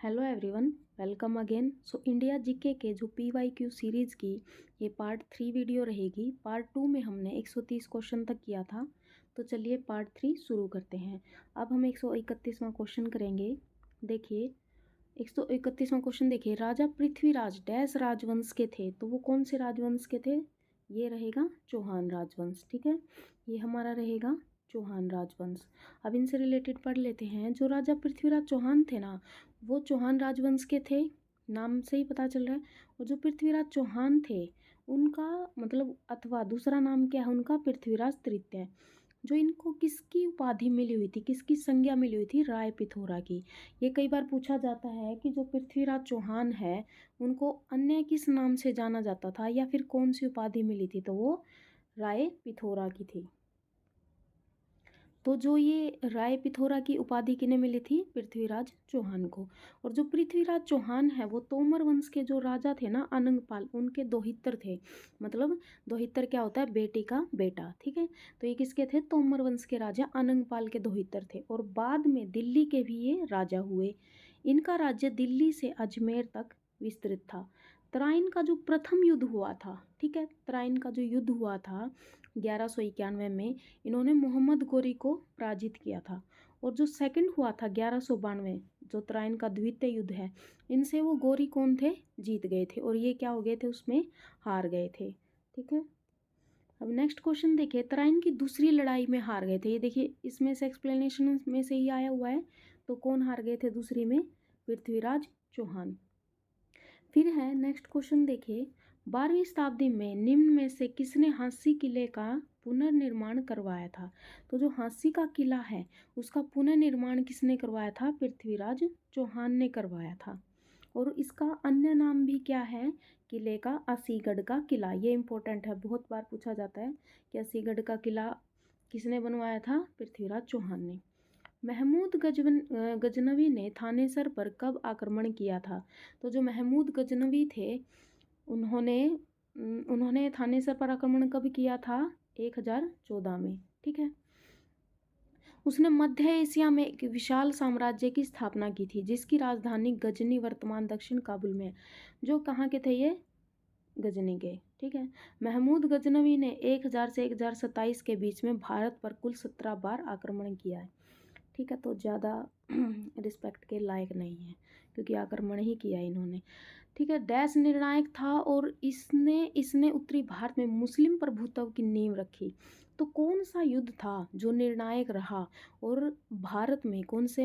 Hello everyone, welcome again. So India GK के जो PYQ series की ये पार्ट 3 वीडियो रहेगी। पार्ट 2 में हमने 130 क्वेश्चन तक किया था, तो चलिए पार्ट 3 शुरू करते हैं। अब हम 131वां क्वेश्चन करेंगे। देखिए 131वां क्वेश्चन देखिए, राजा पृथ्वीराज डैश राजवंश के थे। तो वो कौन से राजवंश के थे? ये रहेगा चौहान राजवंश। ठीक है, ये हमारा रहेगा चौहान राजवंश। अब इनसे रिलेटेड पढ़ लेते हैं। जो राजा पृथ्वीराज चौहान थे ना, वो चौहान राजवंश के थे, नाम से ही पता चल रहा है। और जो पृथ्वीराज चौहान थे उनका मतलब अथवा दूसरा नाम क्या है उनका? पृथ्वीराज तृतीय। जो इनको किसकी उपाधि मिली हुई थी, किसकी संज्ञा मिली हुई थी? राय पिथौरा की। ये कई बार पूछा जाता है कि जो पृथ्वीराज चौहान है उनको अन्य किस नाम से जाना जाता था या फिर कौन सी उपाधि मिली थी? तो वो राय पिथौरा की थी। तो जो ये राय पिथौरा की उपाधि किन्हें मिली थी? पृथ्वीराज चौहान को। और जो पृथ्वीराज चौहान है वो तोमर वंश के जो राजा थे ना, अनंगपाल, उनके दोहित्र थे। मतलब दोहित्र क्या होता है? बेटी का बेटा। ठीक है, तो ये किसके थे? तोमर वंश के राजा अनंगपाल के दोहित्र थे। और बाद में दिल्ली के भी ये राजा हुए। इनका राज्य दिल्ली से अजमेर तक विस्तृत था। तराइन का जो प्रथम युद्ध हुआ था, ठीक है, तराइन का जो युद्ध हुआ था 1191 में, इन्होंने मोहम्मद गोरी को पराजित किया था। और जो सेकंड हुआ था 1192, जो तराइन का द्वितीय युद्ध है, इनसे वो गोरी कौन थे? जीत गए थे। और ये क्या हो गए थे? उसमें हार गए थे। ठीक है, अब नेक्स्ट क्वेश्चन देखिए, तराइन की दूसरी लड़ाई में हार गए थे। ये देखिए इसमें से एक्सप्लेनेशन में से ही आया हुआ है। तो कौन हार गए थे दूसरी में? पृथ्वीराज चौहान। फिर है नेक्स्ट क्वेश्चन देखिए, 12वीं शताब्दी में निम्न में से किसने हांसी किले का पुनर्निर्माण करवाया था? तो जो हांसी का किला है उसका पुनर्निर्माण किसने करवाया था? पृथ्वीराज चौहान ने करवाया था। और इसका अन्य नाम भी क्या है किले का? असीगढ़ का किला। ये इंपॉर्टेंट है, बहुत बार पूछा जाता है कि असीगढ़ का किला किसने बनवाया था? पृथ्वीराज चौहान ने। महमूद गजनवी ने थानेसर पर कब आक्रमण किया था? तो जो महमूद गजनवी थे उन्होंने थानेसर पर आक्रमण कब किया था? 1014 में। ठीक है, उसने मध्य एशिया में एक विशाल साम्राज्य की स्थापना की थी जिसकी राजधानी गजनी वर्तमान दक्षिण काबुल में। जो कहाँ के थे ये? गजनी के। ठीक है, महमूद गजनवी ने 1000 से 1027 के बीच में भारत पर कुल 17 बार आक्रमण किया है। ठीक है, तो ज़्यादा रिस्पेक्ट के लायक नहीं है क्योंकि आक्रमण ही किया इन्होंने। ठीक है, डैश निर्णायक था और इसने उत्तरी भारत में मुस्लिम प्रभुत्व की नींव रखी। तो कौन सा युद्ध था जो निर्णायक रहा और भारत में कौन से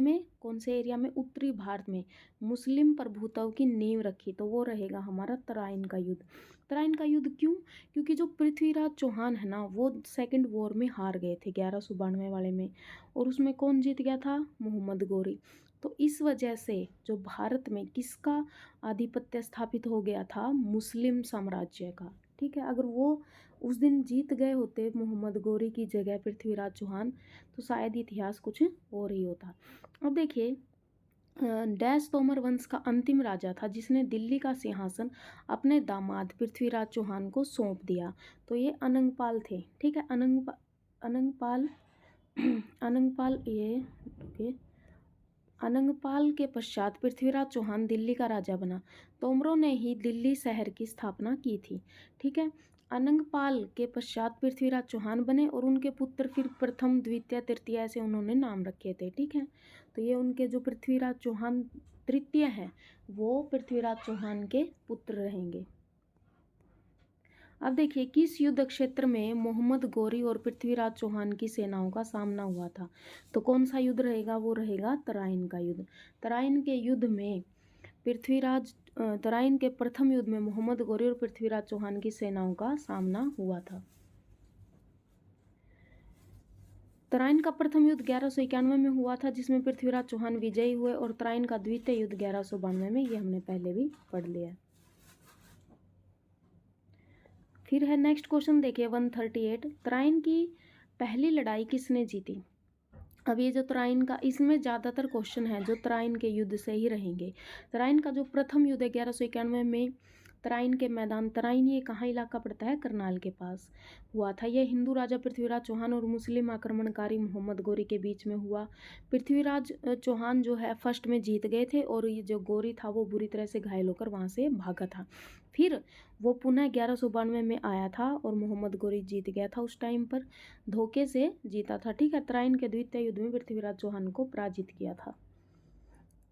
एरिया में? उत्तरी भारत में मुस्लिम प्रभुत्व की नींव रखी। तो वो रहेगा हमारा तराइन का युद्ध। तराइन का युद्ध क्यों? क्योंकि जो पृथ्वीराज चौहान है ना, वो सेकंड वॉर में हार गए थे 1192 वाले में। और उसमें कौन जीत गया था? मोहम्मद गोरी। तो इस वजह से जो भारत में किसका आधिपत्य स्थापित हो गया था? मुस्लिम साम्राज्य का। ठीक है, अगर वो उस दिन जीत गए होते मोहम्मद गोरी की जगह पृथ्वीराज चौहान, तो शायद इतिहास कुछ और ही होता। अब देखिए, डैश तोमर वंश का अंतिम राजा था जिसने दिल्ली का सिंहासन अपने दामाद पृथ्वीराज चौहान को सौंप दिया। तो ये अनंगपाल थे। ठीक है, अनंगपाल अनंगपाल के पश्चात पृथ्वीराज चौहान दिल्ली का राजा बना। तोमरों ने ही दिल्ली शहर की स्थापना की थी। ठीक है, अनंगपाल के पश्चात पृथ्वीराज चौहान बने और उनके पुत्र फिर प्रथम द्वितीय तृतीय ऐसे उन्होंने नाम रखे थे। ठीक है, तो ये उनके जो पृथ्वीराज चौहान तृतीय हैं वो पृथ्वीराज चौहान के पुत्र रहेंगे। अब देखिए, किस युद्ध क्षेत्र में मोहम्मद गोरी और पृथ्वीराज चौहान की सेनाओं का सामना हुआ था? तो कौन सा युद्ध रहेगा? वो रहेगा तराइन का युद्ध। तराइन के युद्ध में तराइन के प्रथम युद्ध में मोहम्मद गोरी और पृथ्वीराज चौहान की सेनाओं का सामना हुआ था। तराइन का प्रथम युद्ध 1191 में हुआ था जिसमें पृथ्वीराज चौहान विजयी हुए। और तराइन का द्वितीय युद्ध 1192 में, ये हमने पहले भी पढ़ लिया। फिर है नेक्स्ट क्वेश्चन देखिए 138, तराइन की पहली लड़ाई किसने जीती? अब ये जो तराइन का, इसमें ज़्यादातर क्वेश्चन है जो तराइन के युद्ध से ही रहेंगे। तराइन का जो प्रथम युद्ध है 1191 में तराइन के मैदान, तराइन ये कहाँ इलाका पड़ता है, करनाल के पास हुआ था। यह हिंदू राजा पृथ्वीराज चौहान और मुस्लिम आक्रमणकारी मोहम्मद गोरी के बीच में हुआ। पृथ्वीराज चौहान जो है फर्स्ट में जीत गए थे और ये जो गोरी था वो बुरी तरह से घायल होकर वहाँ से भागा था। फिर वो पुनः 1192 में आया था और मोहम्मद गोरी जीत गया था, उस टाइम पर धोखे से जीता था। ठीक है, तराइन के द्वितीय युद्ध में पृथ्वीराज चौहान को पराजित किया था।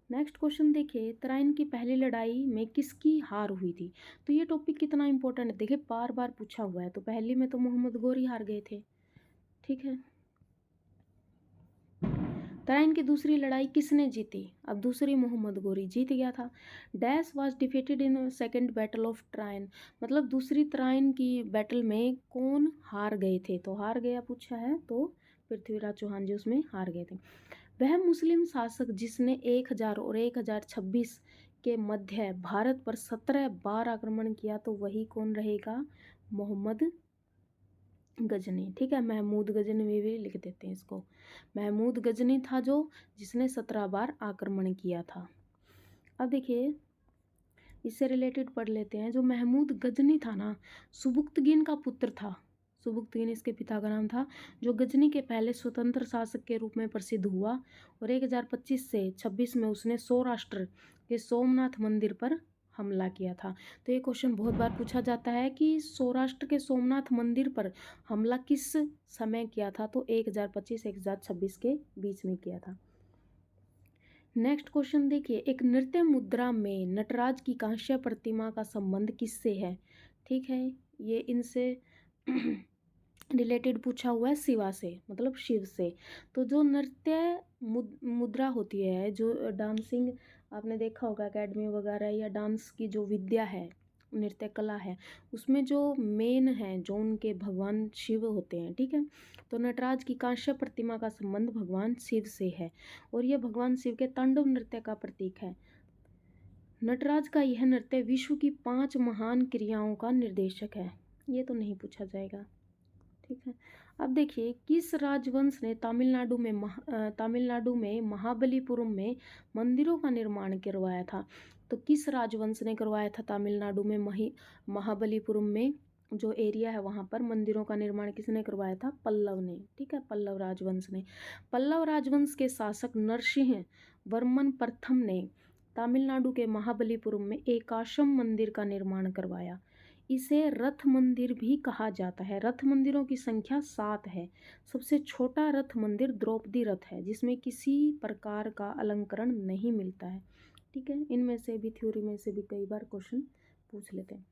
नेक्स्ट क्वेश्चन देखिए, तराइन की पहली लड़ाई में किसकी हार हुई थी। तो ये टॉपिक कितना इंपॉर्टेंट है, देखिए बार बार पूछा हुआ है। तो पहली में तो मोहम्मद गोरी हार गए थे। ठीक है, तराइन की दूसरी लड़ाई किसने जीती, अब दूसरी मोहम्मद गोरी जीत गया था। Dash was defeated in second battle of Tarain, मतलब दूसरी तराइन की बैटल में कौन हार गए थे, तो हार गया पूछा है तो पृथ्वीराज चौहान जी उसमें हार गए थे। वह मुस्लिम शासक जिसने 1000 और 1026 के मध्य भारत पर 17 बार आक्रमण किया, तो वही कौन रहेगा, मोहम्मद गजनी। ठीक है, महमूद गजनी में भी लिख देते हैं इसको। महमूद गजनी था जो जिसने 17 बार आक्रमण किया था। अब देखिए इससे रिलेटेड पढ़ लेते हैं। जो महमूद गजनी था ना, सुबुक्तगीन का पुत्र था। सुबुक्तगीन इसके पिता का नाम था, जो गजनी के पहले स्वतंत्र शासक के रूप में प्रसिद्ध हुआ और 1025 से 26 में उसने सौराष्ट्र के सोमनाथ मंदिर पर हमला किया था। तो ये क्वेश्चन बहुत बार पूछा जाता है कि सौराष्ट्र के सोमनाथ मंदिर पर हमला किस समय किया था, तो 1025-1026 के बीच में किया था। नेक्स्ट क्वेश्चन देखिए, एक नृत्य मुद्रा में नटराज की कांस्य प्रतिमा का संबंध किससे है। ठीक है, ये इनसे रिलेटेड पूछा हुआ है, शिवा से, मतलब शिव से। तो जो नृत्य मुद्रा होती है, जो डांसिंग आपने देखा होगा एकेडमी वगैरह या डांस की जो विद्या है, नृत्य कला है, उसमें जो मेन है जो उनके भगवान शिव होते हैं। ठीक है, तो नटराज की कांस्य प्रतिमा का संबंध भगवान शिव से है और यह भगवान शिव के तांडव नृत्य का प्रतीक है। नटराज का यह नृत्य विश्व की 5 महान क्रियाओं का निर्देशक है। ये तो नहीं पूछा जाएगा। ठीक है, अब देखिए किस राजवंश ने तमिलनाडु में महाबलीपुरम में मंदिरों का निर्माण करवाया था। तो किस राजवंश ने करवाया था तमिलनाडु में महाबलीपुरम में जो एरिया है वहाँ पर मंदिरों का निर्माण किसने करवाया था, पल्लव ने। ठीक है, पल्लव राजवंश ने। पल्लव राजवंश के शासक नरसिंह वर्मन प्रथम ने तमिलनाडु के महाबलीपुरम में एकाशम मंदिर का निर्माण करवाया। इसे रथ मंदिर भी कहा जाता है। रथ मंदिरों की संख्या 7 है। सबसे छोटा रथ मंदिर द्रौपदी रथ है, जिसमें किसी प्रकार का अलंकरण नहीं मिलता है। ठीक है, इनमें से भी थ्योरी में से भी कई बार क्वेश्चन पूछ लेते हैं।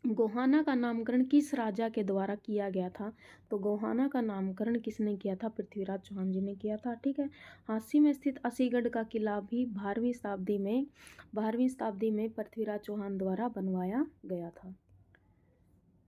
गोहाना का नामकरण किस राजा के द्वारा किया गया था। तो गोहाना का नामकरण किसने किया था, पृथ्वीराज चौहान जी ने किया था। ठीक है, हांसी में स्थित असीगढ़ का किला भी 12वीं शताब्दी में पृथ्वीराज चौहान द्वारा बनवाया गया था।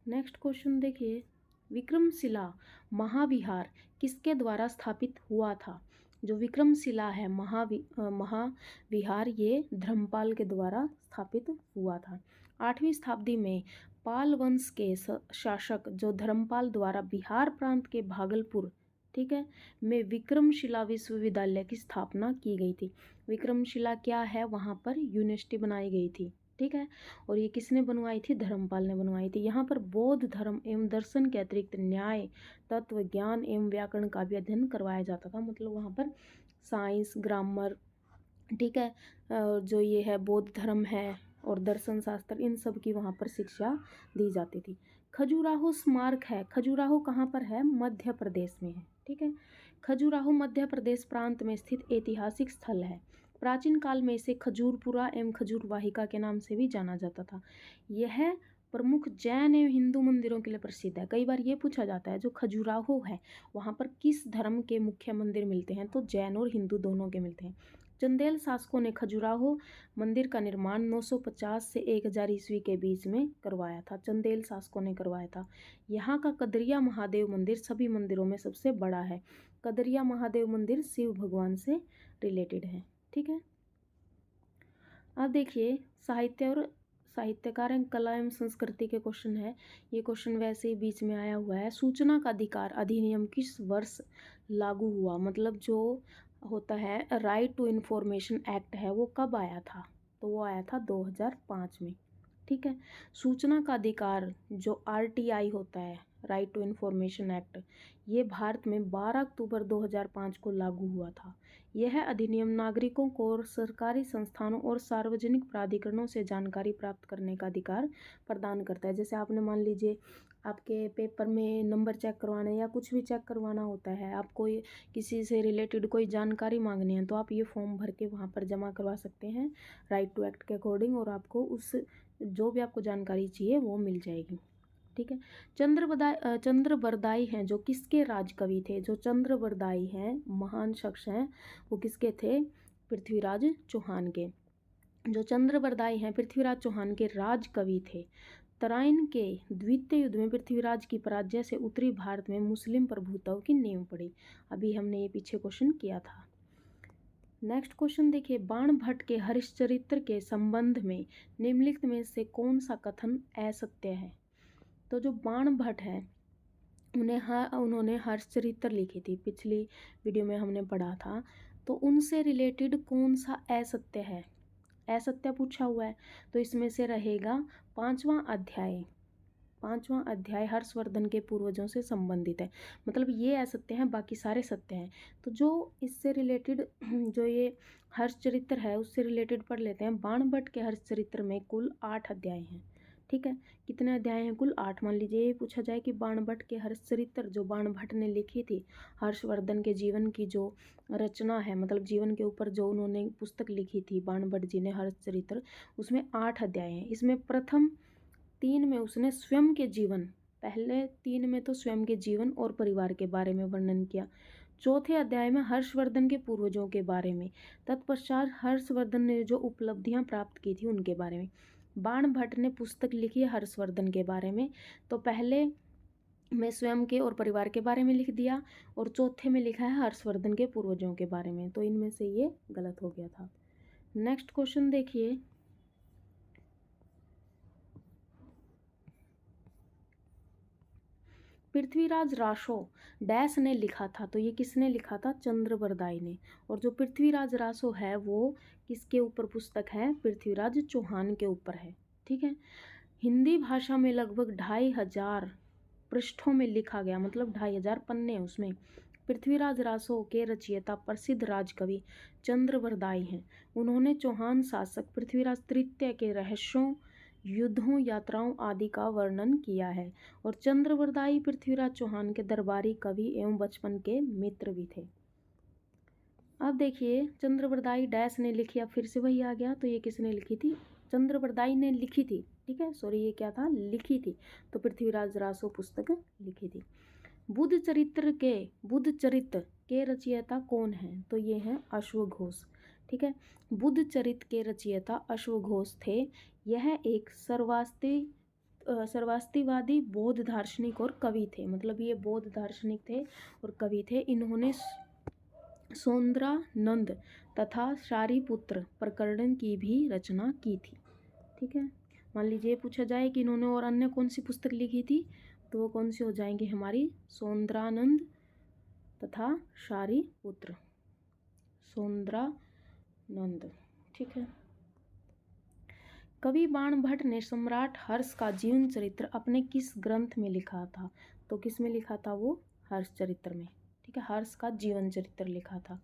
नेक्स्ट क्वेश्चन देखिए, विक्रमशिला महाविहार किसके द्वारा स्थापित हुआ था। जो विक्रमशिला है महाविहार ये धर्मपाल के द्वारा स्थापित हुआ था। 8वीं शताब्दी में पाल वंश के शासक जो धर्मपाल द्वारा बिहार प्रांत के भागलपुर, ठीक है, में विक्रमशिला विश्वविद्यालय की स्थापना की गई थी। विक्रमशिला क्या है, वहाँ पर यूनिवर्सिटी बनाई गई थी। ठीक है, और ये किसने बनवाई थी, धर्मपाल ने बनवाई थी। यहाँ पर बौद्ध धर्म एवं दर्शन के अतिरिक्त न्याय, तत्व ज्ञान एवं व्याकरण का भी अध्ययन करवाया जाता था। मतलब वहाँ पर साइंस, ग्रामर, ठीक है, जो ये है बौद्ध धर्म है और दर्शन शास्त्र, इन सब की वहाँ पर शिक्षा दी जाती थी। खजुराहो स्मारक है, खजुराहो कहाँ पर है, मध्य प्रदेश में है। ठीक है, खजुराहो मध्य प्रदेश प्रांत में स्थित ऐतिहासिक स्थल है। प्राचीन काल में इसे खजूरपुरा एवं खजूर वाहिका के नाम से भी जाना जाता था। यह प्रमुख जैन एवं हिंदू मंदिरों के लिए प्रसिद्ध है। कई बार ये पूछा जाता है जो खजुराहो है वहाँ पर किस धर्म के मुख्य मंदिर मिलते हैं, तो जैन और हिंदू दोनों के मिलते हैं। चंदेल शासकों ने खजुराहो मंदिर का निर्माण 950 से 1000 ईस्वी के बीच में करवाया था। चंदेल शासकों ने करवाया था। यहाँ का कदरिया महादेव मंदिर सभी मंदिरों में सबसे बड़ा है। कदरिया महादेव मंदिर शिव भगवान से रिलेटेड है। ठीक है, अब देखिए साहित्य और साहित्यकार एवं कला एवं संस्कृति के क्वेश्चन है। ये क्वेश्चन वैसे ही बीच में आया हुआ है। सूचना का अधिकार अधिनियम किस वर्ष लागू हुआ, मतलब जो होता है राइट टू इन्फॉर्मेशन एक्ट है वो कब आया था, तो वो आया था 2005 में। ठीक है। सूचना का अधिकार जो RTI होता है, राइट टू इन्फॉर्मेशन एक्ट, ये भारत में 12 अक्टूबर 2005 को लागू हुआ था। यह अधिनियम नागरिकों को और सरकारी संस्थानों और सार्वजनिक प्राधिकरणों से जानकारी प्राप्त करने का अधिकार प्रदान करता है। जैसे आपने मान लीजिए आपके पेपर में नंबर चेक करवाना या कुछ भी चेक करवाना होता है, आपको किसी से रिलेटेड कोई जानकारी मांगनी है, तो आप ये फॉर्म भर के वहाँ पर जमा करवा सकते हैं राइट टू एक्ट के अकॉर्डिंग, और आपको उस जो भी आपको जानकारी चाहिए वो मिल जाएगी। ठीक है। चंद्रबरदाई हैं जो किसके राजकवि थे? जो चंद्रबरदाई हैं महान शख्स हैं, वो किसके थे? पृथ्वीराज चौहान के। जो चंद्रबरदाई हैं पृथ्वीराज चौहान के राजकवि थे। तराइन के द्वितीय युद्ध में पृथ्वीराज की पराजय से उत्तरी भारत में मुस्लिम प्रभुत्व की नींव पड़ी। अभी हमने ये पीछे क्वेश्चन किया था। नेक्स्ट क्वेश्चन देखिए, बाणभट्ट के हरिश्चरित्र के संबंध में निम्नलिखित में से कौन सा कथन असत्य है? तो जो बाणभट्ट है उन्होंने हरिश्चरित्र लिखी थी, पिछली वीडियो में हमने पढ़ा था, तो उनसे रिलेटेड कौन सा असत्य है? असत्य पूछा हुआ है, तो इसमें से रहेगा पांचवा अध्याय हर्षवर्धन के पूर्वजों से संबंधित है। मतलब ये असत्य है, बाकी सारे सत्य हैं। तो जो इससे रिलेटेड जो ये हर्षचरित्र है उससे रिलेटेड पढ़ लेते हैं। बाणभट्ट के हर्षचरित्र में कुल 8 अध्याय हैं। ठीक है, कितने अध्याय हैं? कुल 8। मान लीजिए ये पूछा जाए कि बाणभट्ट के हर्षचरित्र जो बाणभट्ट ने लिखी थी, हर्षवर्धन के जीवन की जो रचना है, मतलब जीवन के ऊपर जो उन्होंने पुस्तक लिखी थी बाणभट्ट जी ने, हर्षचरित्र, उसमें 8 अध्याय हैं। इसमें प्रथम 3 में उसने स्वयं के जीवन, पहले 3 में तो स्वयं के जीवन और परिवार के बारे में वर्णन किया। चौथे अध्याय में हर्षवर्धन के पूर्वजों के बारे में, तत्पश्चात हर्षवर्धन ने जो उपलब्धियां प्राप्त की थी उनके बारे में। बाणभट्ट ने पुस्तक लिखी है हर्षवर्धन के बारे में, तो पहले में स्वयं के और परिवार के बारे में लिख दिया, और चौथे में लिखा है हर्षवर्धन के पूर्वजों के बारे में, तो इनमें से ये गलत हो गया था। नेक्स्ट क्वेश्चन देखिए, पृथ्वीराज रासो डैश ने लिखा था? तो ये किसने लिखा था? चंद्रबरदाई ने। और जो पृथ्वीराज रासो है वो किसके ऊपर पुस्तक है? पृथ्वीराज चौहान के ऊपर है। ठीक है। हिंदी भाषा में लगभग 2500 पृष्ठों में लिखा गया, मतलब 2500 पन्ने उसमें। पृथ्वीराज रासो के रचयिता प्रसिद्ध राजकवि चंद्रबरदाई हैं। उन्होंने चौहान शासक पृथ्वीराज तृतीय के रहस्यों, युद्धों, यात्राओं आदि का वर्णन किया है। और चंद्रबरदाई पृथ्वीराज चौहान के दरबारी कवि एवं बचपन के मित्र भी थे। अब देखिए, चंद्रबरदाई डैश ने लिखी, अब फिर से वही आ गया, तो ये किसने लिखी थी? चंद्रबरदाई ने लिखी थी। ठीक है, सॉरी, ये क्या था? लिखी थी। तो पृथ्वीराज रासो पुस्तक लिखी थी। बुद्ध चरित्र के रचयिता कौन हैं? तो ये हैं अश्वघोष। ठीक है, बुद्ध चरित्र के रचयिता अश्वघोष थे। यह एक सर्वास्तिवादी बौद्ध दार्शनिक और कवि थे। मतलब ये बौद्ध दार्शनिक थे और कवि थे। इन्होंने सौंदरानंद तथा शारिपुत्र प्रकरण की भी रचना की थी। ठीक है, मान लीजिए पूछा जाए कि इन्होंने और अन्य कौन सी पुस्तक लिखी थी, तो वो कौन सी हो जाएंगी हमारी? सौंदरानंद तथा शारिपुत्र। सौंदरानंद। ठीक है। कवि बाणभट्ट ने सम्राट हर्ष का जीवन चरित्र अपने किस ग्रंथ में लिखा था? तो किस में लिखा था वो? हर्षचरित्र में। ठीक है, हर्ष का जीवन चरित्र लिखा था।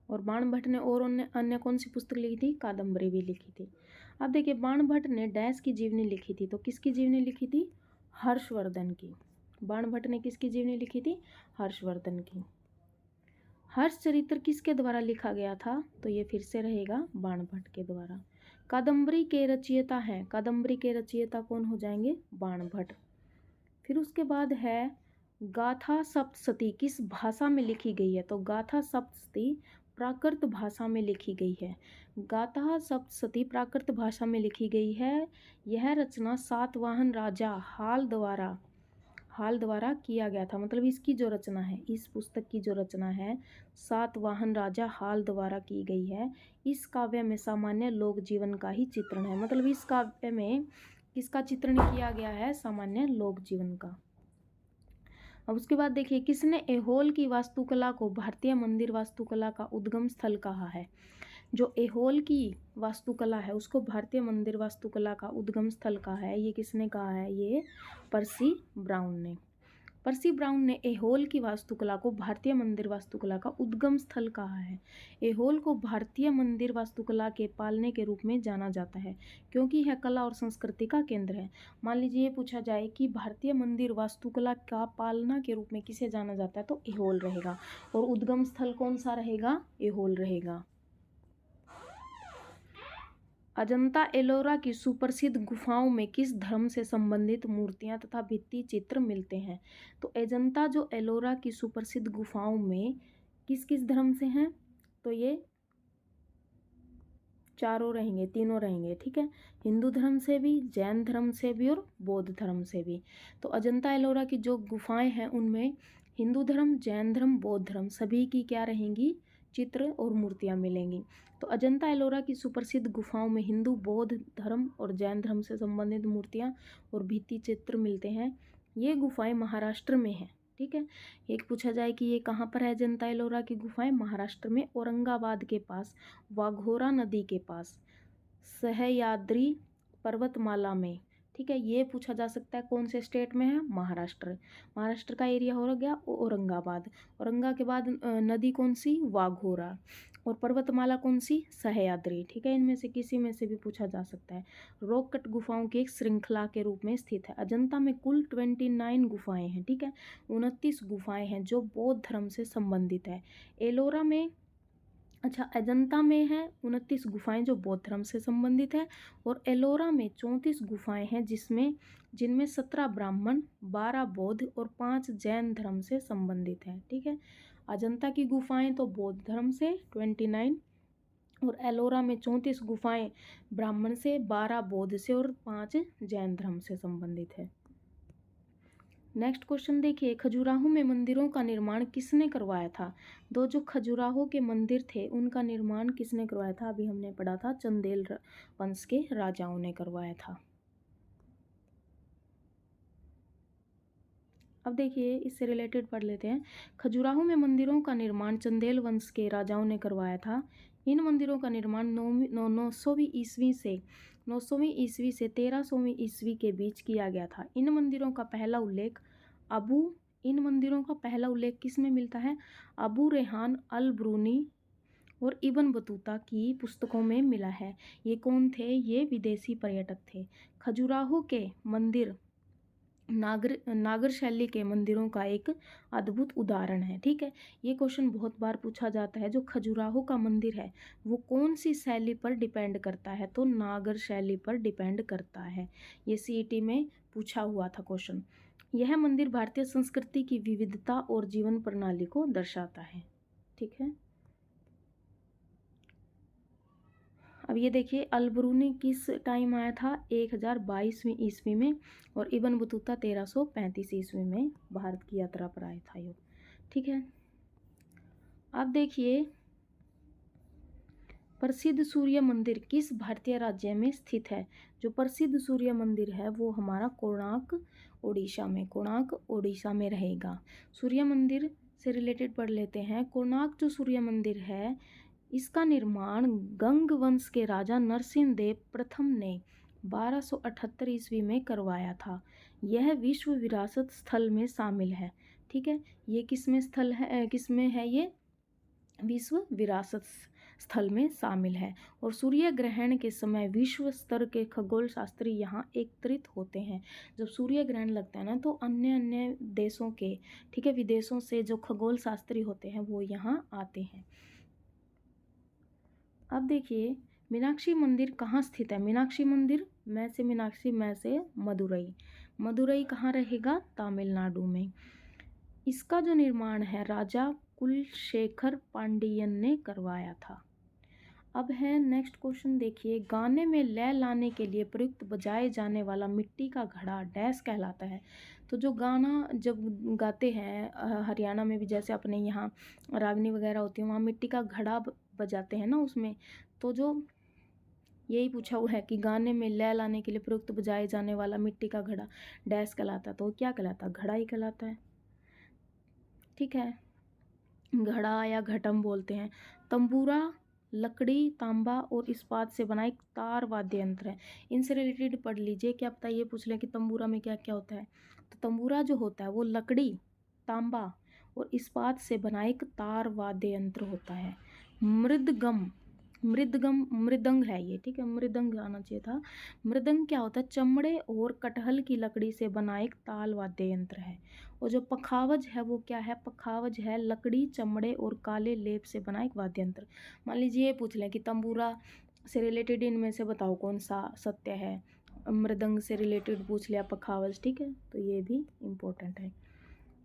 और बाणभट्ट ने और अन्य कौन सी पुस्तक लिखी थी? कादम्बरी भी लिखी थी। अब देखिए, बाणभट्ट ने डैश की जीवनी लिखी थी, तो किसकी जीवनी लिखी थी? हर्षवर्धन की। बाणभट्ट ने किसकी जीवनी लिखी थी? हर्षवर्धन की। हर्षचरित्र किसके द्वारा लिखा गया था? तो ये फिर से रहेगा बाणभट्ट के द्वारा। कादम्बरी के रचयिता हैं, कादम्बरी के रचयिता कौन हो जाएंगे? बाणभट्ट। फिर उसके बाद है गाथा सप्तशती किस भाषा में लिखी गई है? तो गाथा सप्तशती प्राकृत भाषा में लिखी गई है। गाथा सप्तशती प्राकृत भाषा में लिखी गई है। यह रचना सातवाहन राजा हाल द्वारा किया गया था। मतलब इसकी जो रचना है, इस पुस्तक की जो रचना है, सातवाहन राजा हाल द्वारा की गई है। इस काव्य में सामान्य लोक जीवन का ही चित्रण है। मतलब इस काव्य में किसका चित्रण किया गया है? सामान्य लोक जीवन का। अब उसके बाद देखिए, किसने ऐहोल की वास्तुकला को भारतीय मंदिर वास्तुकला का उद्गम स्थल कहा है? जो ऐहोल की वास्तुकला है उसको भारतीय मंदिर वास्तुकला का उद्गम स्थल कहा है। ये किसने कहा है? ये पर्सी ब्राउन ने। पर्सी ब्राउन ने ऐहोल की वास्तुकला को भारतीय मंदिर वास्तुकला का उद्गम स्थल कहा है। ऐहोल को भारतीय मंदिर वास्तुकला के पालने के रूप में जाना जाता है क्योंकि यह कला और संस्कृति का केंद्र है। मान लीजिए ये पूछा जाए कि भारतीय मंदिर वास्तुकला का पालना के रूप में किसे जाना जाता है, तो ऐहोल रहेगा। और उद्गम स्थल कौन सा रहेगा? ऐहोल रहेगा। अजंता एलोरा की सुप्रसिद्ध गुफाओं में किस धर्म से संबंधित मूर्तियां तथा भित्ति चित्र मिलते हैं? तो अजंता जो एलोरा की सुप्रसिद्ध गुफाओं में किस किस धर्म से हैं? तो ये चारों रहेंगे, तीनों रहेंगे, ठीक है। हिंदू धर्म से भी, जैन धर्म से भी और बौद्ध धर्म से भी। तो अजंता एलोरा की जो गुफाएं हैं उनमें हिंदू धर्म, जैन धर्म, बौद्ध धर्म सभी की क्या रहेंगी? चित्र और मूर्तियां मिलेंगी। तो अजंता एलोरा की सुप्रसिद्ध गुफाओं में हिंदू, बौद्ध धर्म और जैन धर्म से संबंधित मूर्तियां और भित्ति चित्र मिलते हैं। ये गुफाएं महाराष्ट्र में हैं, ठीक है। एक पूछा जाए कि ये कहाँ पर है अजंता एलोरा की गुफाएं? महाराष्ट्र में औरंगाबाद के पास, वाघोरा नदी के पास, सह्याद्री पर्वतमाला में, ठीक है। ये पूछा जा सकता है कौन से स्टेट में है? महाराष्ट्र। महाराष्ट्र का एरिया हो गया औरंगाबाद। औरंगा के बाद नदी कौन सी? वाघोरा। और पर्वतमाला कौन सी? सह्याद्री, ठीक है। इनमें से किसी में से भी पूछा जा सकता है। रॉक कट गुफाओं की एक श्रृंखला के रूप में स्थित है। अजंता में कुल 29 गुफाएं हैं, ठीक है। 29 गुफाएं हैं जो बौद्ध धर्म से संबंधित है। एलोरा में अजंता में है 29 गुफाएं जो बौद्ध धर्म से संबंधित है। और एलोरा में 34 गुफाएं हैं जिनमें 17 ब्राह्मण, 12 बौद्ध और 5 जैन धर्म से संबंधित है, ठीक है। अजंता की गुफाएं तो बौद्ध धर्म से 29 और एलोरा में 34 गुफाएं ब्राह्मण से, 12 बौद्ध से और 5 जैन धर्म से संबंधित है। नेक्स्ट क्वेश्चन देखिए, खजुराहो में मंदिरों का निर्माण किसने करवाया था? जो खजुराहो के मंदिर थे उनका निर्माण किसने करवाया था? अभी हमने पढ़ा था चंदेल वंश के राजाओं ने करवाया था। अब देखिए इससे रिलेटेड पढ़ लेते हैं। खजुराहो में मंदिरों का निर्माण चंदेल वंश के राजाओं ने करवाया था। इन मंदिरों का निर्माण 900वीं ईस्वी से 1300वीं ईस्वी के बीच किया गया था। इन मंदिरों का पहला उल्लेख किस में मिलता है? अबू रेहान अल ब्रूनी और इब्न बतूता की पुस्तकों में मिला है। ये कौन थे? ये विदेशी पर्यटक थे। खजुराहो के मंदिर नागर शैली के मंदिरों का एक अद्भुत उदाहरण है, ठीक है। ये क्वेश्चन बहुत बार पूछा जाता है। जो खजुराहो का मंदिर है वो कौन सी शैली पर डिपेंड करता है? तो नागर शैली पर डिपेंड करता है। ये सीईटी में पूछा हुआ था क्वेश्चन। यह मंदिर भारतीय संस्कृति की विविधता और जीवन प्रणाली को दर्शाता है, ठीक है। अब ये देखिए अलबरूनी किस टाइम आया था? 1022वीं ईस्वी में। और इब्न बतूता 1335 ईस्वी में भारत की यात्रा पर आया था ये, ठीक है। अब देखिए प्रसिद्ध सूर्य मंदिर किस भारतीय राज्य में स्थित है? जो प्रसिद्ध सूर्य मंदिर है वो हमारा कोणार्क ओडिशा में रहेगा। सूर्य मंदिर से रिलेटेड पढ़ लेते हैं। कोणार्क जो सूर्य मंदिर है इसका निर्माण गंग वंश के राजा नरसिंह देव प्रथम ने 1278 ईस्वी में करवाया था। यह विश्व विरासत स्थल में शामिल है, ठीक है। ये किसमें है? ये विश्व विरासत स्थल में शामिल है। और सूर्य ग्रहण के समय विश्व स्तर के खगोल शास्त्री यहाँ एकत्रित होते हैं। जब सूर्य ग्रहण लगता है ना तो अन्य देशों के, ठीक है, विदेशों से जो खगोल शास्त्री होते हैं वो यहाँ आते हैं। अब देखिए मीनाक्षी मंदिर कहाँ स्थित है? मीनाक्षी मंदिर मैं से मदुरई कहाँ रहेगा? तमिलनाडु में। इसका जो निर्माण है राजा कुलशेखर पांडियन ने करवाया था। अब है नेक्स्ट क्वेश्चन देखिए, गाने में लय लाने के लिए प्रयुक्त बजाए जाने वाला मिट्टी का घड़ा डैश कहलाता है। तो जो गाना जब गाते हैं हरियाणा में भी, जैसे अपने यहाँ रागनी वगैरह होती है वहाँ मिट्टी का घड़ा बजाते हैं ना उसमें, तो जो यही पूछा हुआ है कि गाने में लय लाने के लिए प्रयुक्त बजाए जाने वाला मिट्टी का घड़ा डैश कहलाता है। तो क्या कहलाता? घड़ा ही कहलाता है, ठीक है। घड़ा या घटम बोलते हैं। तंबूरा लकड़ी, तांबा और इस्पात से बना एक तार वाद्य यंत्र है। इनसे रिलेटेड पढ़ लीजिए। क्या पता ये पूछ लें कि तंबूरा में क्या क्या होता है। तो तंबूरा जो होता है वो लकड़ी, तांबा और इस्पात से बना एक तार वाद्य यंत्र होता है। मृदगम, मृदगम मृदंग है ये, ठीक है, मृदंग आना चाहिए था। मृदंग क्या होता है, चमड़े और कटहल की लकड़ी से बना एक ताल वाद्य यंत्र है। और जो पखावज है वो क्या है, पखावज है लकड़ी, चमड़े और काले लेप से बना एक वाद्य यंत्र। मान लीजिए ये पूछ लें कि तंबूरा से रिलेटेड इनमें से बताओ कौन सा सत्य है। मृदंग से रिलेटेड पूछ लिया पखावज, ठीक है, तो ये भी इम्पोर्टेंट है।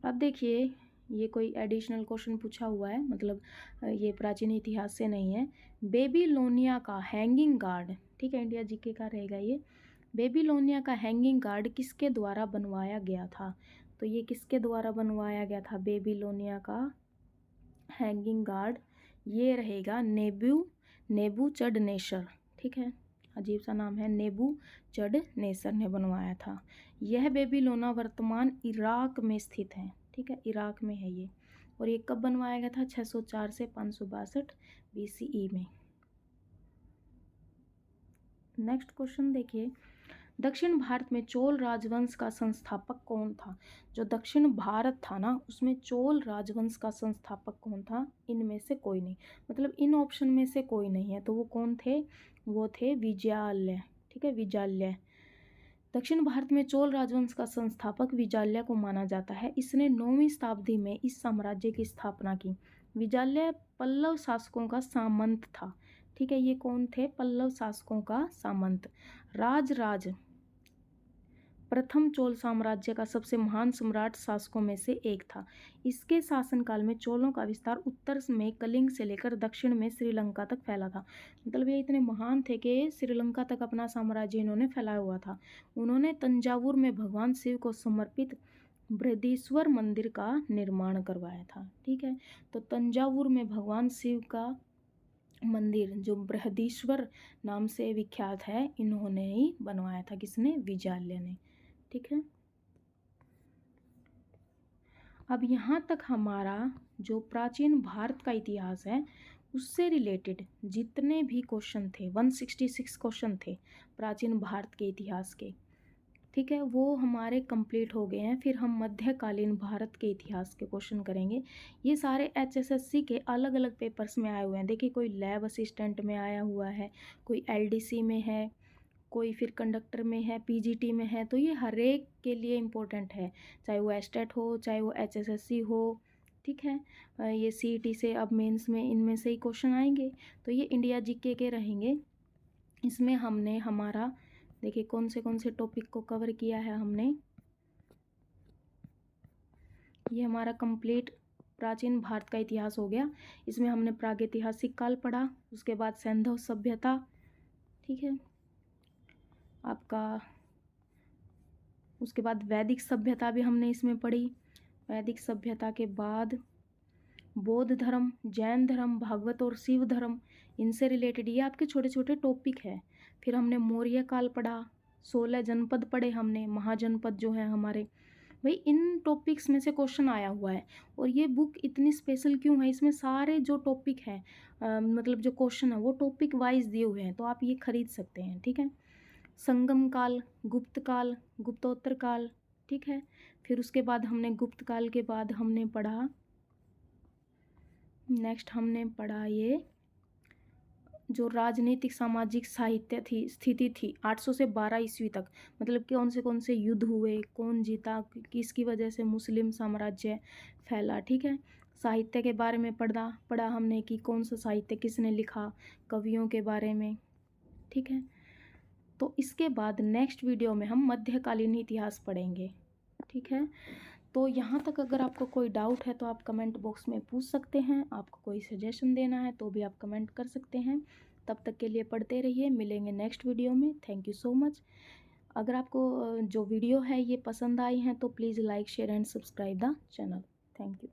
अब देखिए ये कोई एडिशनल क्वेश्चन पूछा हुआ है, मतलब ये प्राचीन इतिहास से नहीं है। बेबीलोनिया का हैंगिंग गार्ड, ठीक है, इंडिया जीके का रहेगा ये। बेबीलोनिया का हैंगिंग गार्ड किसके द्वारा बनवाया गया था। तो ये किसके द्वारा बनवाया गया था बेबीलोनिया का हैंगिंग गार्ड, ये रहेगा नेबूचडनेस्सर, ठीक है, अजीब सा नाम है, नेबूचडनेस्सर ने बनवाया था। यह बेबीलोना वर्तमान इराक में स्थित है, ठीक है, इराक में है ये। और ये कब बनवाया गया था, 604 से 562 BCE में। नेक्स्ट क्वेश्चन देखिए, दक्षिण भारत में चोल राजवंश का संस्थापक कौन था। जो दक्षिण भारत था ना उसमें चोल राजवंश का संस्थापक कौन था, इनमें से कोई नहीं, मतलब इन ऑप्शन में से कोई नहीं है। तो वो कौन थे, वो थे विजयालय, ठीक है, विजयालय। दक्षिण भारत में चोल राजवंश का संस्थापक विजयालय को माना जाता है। इसने 9वीं शताब्दी में इस साम्राज्य की स्थापना की। विजयालय पल्लव शासकों का सामंत था, ठीक है, ये कौन थे, पल्लव शासकों का सामंत। राजराज प्रथम चोल साम्राज्य का सबसे महान सम्राट शासकों में से एक था। इसके शासनकाल में चोलों का विस्तार उत्तर में कलिंग से लेकर दक्षिण में श्रीलंका तक फैला था। मतलब ये इतने महान थे कि श्रीलंका तक अपना साम्राज्य इन्होंने फैलाया हुआ था। उन्होंने तंजावुर में भगवान शिव को समर्पित बृहदीश्वर मंदिर का निर्माण करवाया था, ठीक है। तो तंजावुर में भगवान शिव का मंदिर जो बृहदीश्वर नाम से विख्यात है, इन्होंने ही बनवाया था, किसने, विजयालय ने, ठीक है। अब यहाँ तक हमारा जो प्राचीन भारत का इतिहास है उससे रिलेटेड जितने भी क्वेश्चन थे, 166 क्वेश्चन थे प्राचीन भारत के इतिहास के, ठीक है, वो हमारे कंप्लीट हो गए हैं। फिर हम मध्यकालीन भारत के इतिहास के क्वेश्चन करेंगे। ये सारे HSSC के अलग अलग पेपर्स में आए हुए हैं। देखिए कोई लैब असिस्टेंट में आया हुआ है, कोई LDC में है, कोई फिर कंडक्टर में है, PGT में है। तो ये हर एक के लिए इम्पोर्टेंट है, चाहे वो एस्टेट हो चाहे वो HSSC हो, ठीक है। ये CET से अब मेंस में इनमें से ही क्वेश्चन आएंगे। तो ये इंडिया जीके के रहेंगे। इसमें हमने हमारा देखिए कौन से टॉपिक को कवर किया है हमने। ये हमारा कंप्लीट प्राचीन भारत का इतिहास हो गया। इसमें हमने प्रागैतिहासिक काल पढ़ा, उसके बाद सैंधव सभ्यता, ठीक है, आपका उसके बाद वैदिक सभ्यता भी हमने इसमें पढ़ी। वैदिक सभ्यता के बाद बौद्ध धर्म, जैन धर्म, भागवत और शिव धर्म, इनसे रिलेटेड ये आपके छोटे छोटे टॉपिक है। फिर हमने मौर्य काल पढ़ा, 16 जनपद पढ़े हमने, महाजनपद जो है हमारे। भाई इन टॉपिक्स में से क्वेश्चन आया हुआ है। और ये बुक इतनी स्पेशल क्यों है, इसमें सारे जो टॉपिक हैं मतलब जो क्वेश्चन है वो टॉपिक वाइज दिए हुए हैं, तो आप ये खरीद सकते हैं, ठीक है। संगम काल, गुप्त काल, गुप्तोत्तर काल, ठीक है। फिर उसके बाद हमने गुप्त काल के बाद हमने पढ़ा, नेक्स्ट हमने पढ़ा ये जो राजनीतिक सामाजिक साहित्य थी स्थिति थी 800 से 12 ईस्वी तक, मतलब कौन से युद्ध हुए, कौन जीता, किसकी वजह से मुस्लिम साम्राज्य फैला, ठीक है। साहित्य के बारे में पढ़ा हमने कि कौन सा साहित्य किसने लिखा, कवियों के बारे में, ठीक है। तो इसके बाद नेक्स्ट वीडियो में हम मध्यकालीन इतिहास पढ़ेंगे, ठीक है। तो यहाँ तक अगर आपको कोई डाउट है तो आप कमेंट बॉक्स में पूछ सकते हैं। आपको कोई सजेशन देना है तो भी आप कमेंट कर सकते हैं। तब तक के लिए पढ़ते रहिए, मिलेंगे नेक्स्ट वीडियो में। Thank you so much. अगर आपको जो वीडियो है ये पसंद आई है तो please like share and subscribe the channel. Thank you.